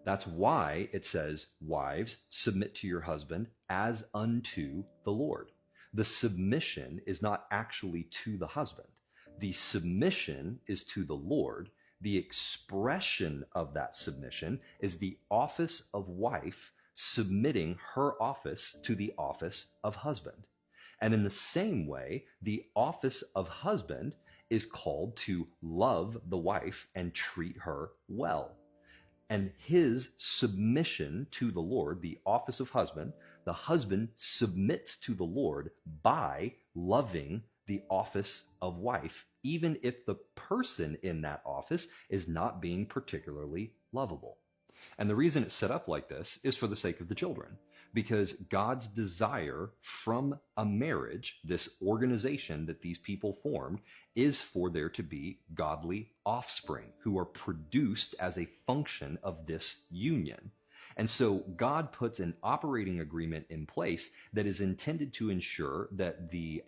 That's why it says, wives, submit to your husband as unto the Lord. The submission is not actually to the husband. The submission is to the Lord. The expression of that submission is the office of wife submitting her office to the office of husband. And in the same way, the office of husband is called to love the wife and treat her well. And his submission to the Lord, the office of husband, the husband submits to the Lord by loving the office of wife, even if the person in that office is not being particularly lovable. And the reason it's set up like this is for the sake of the children, because God's desire from a marriage, this organization that these people formed, is for there to be godly offspring who are produced as a function of this union. And so God puts an operating agreement in place that is intended to ensure that the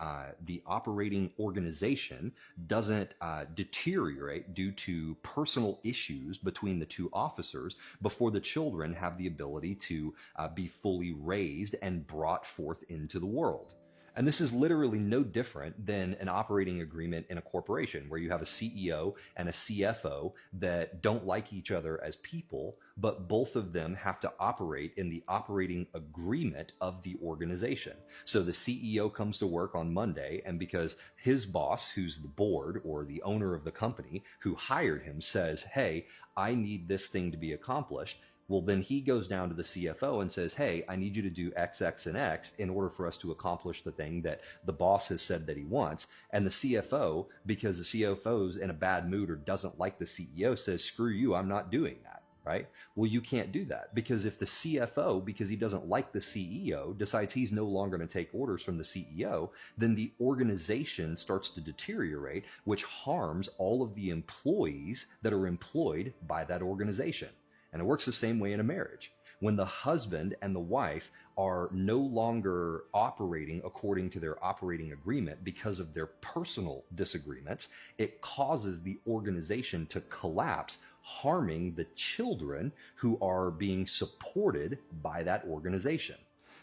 operating organization doesn't deteriorate due to personal issues between the two officers before the children have the ability to be fully raised and brought forth into the world. And this is literally no different than an operating agreement in a corporation where you have a CEO and a CFO that don't like each other as people, but both of them have to operate in the operating agreement of the organization. So the CEO comes to work on Monday, and because his boss, who's the board or the owner of the company who hired him, says, hey, I need this thing to be accomplished, well, then he goes down to the CFO and says, hey, I need you to do X, X, and X in order for us to accomplish the thing that the boss has said that he wants. And the CFO, because the CFO's in a bad mood or doesn't like the CEO, says, screw you, I'm not doing that, right? Well, you can't do that, because if the CFO, because he doesn't like the CEO, decides he's no longer going to take orders from the CEO, then the organization starts to deteriorate, which harms all of the employees that are employed by that organization. And it works the same way in a marriage. When the husband and the wife are no longer operating according to their operating agreement because of their personal disagreements, it causes the organization to collapse, harming the children who are being supported by that organization.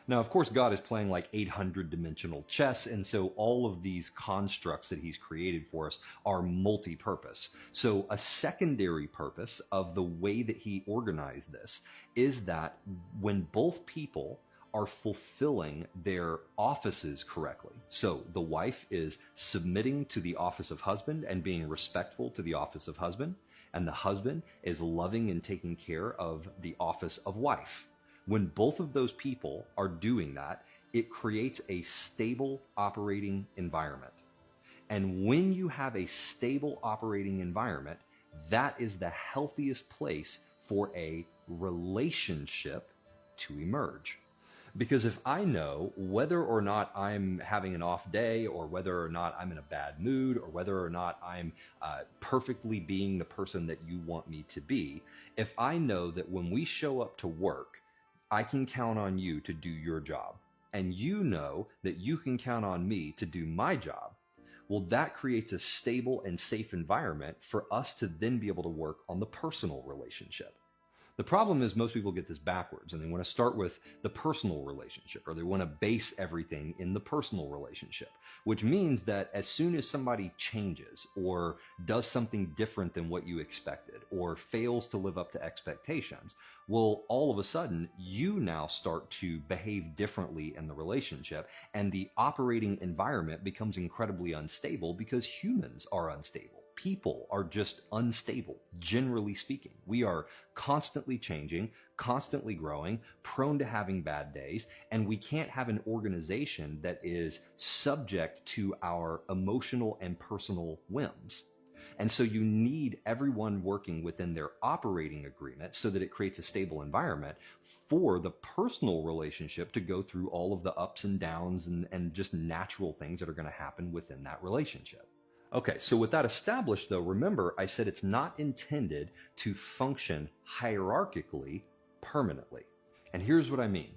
Now, of course, God is playing like 800-dimensional chess, and so all of these constructs that he's created for us are multi-purpose. So a secondary purpose of the way that he organized this is that when both people are fulfilling their offices correctly, so the wife is submitting to the office of husband and being respectful to the office of husband, and the husband is loving and taking care of the office of wife. When both of those people are doing that, it creates a stable operating environment. And when you have a stable operating environment, that is the healthiest place for a relationship to emerge. Because if I know whether or not I'm having an off day, or whether or not I'm in a bad mood, or whether or not I'm perfectly being the person that you want me to be, if I know that when we show up to work, I can count on you to do your job, and you know that you can count on me to do my job, well, that creates a stable and safe environment for us to then be able to work on the personal relationship. The problem is most people get this backwards, and they want to start with the personal relationship, or they want to base everything in the personal relationship, which means that as soon as somebody changes or does something different than what you expected, or fails to live up to expectations, well, all of a sudden, you now start to behave differently in the relationship, and the operating environment becomes incredibly unstable because humans are unstable. People are just unstable, generally speaking. We are constantly changing, constantly growing, prone to having bad days, and we can't have an organization that is subject to our emotional and personal whims. And so you need everyone working within their operating agreement so that it creates a stable environment for the personal relationship to go through all of the ups and downs and just natural things that are going to happen within that relationship. Okay, so with that established though, remember I said it's not intended to function hierarchically permanently. And here's what I mean.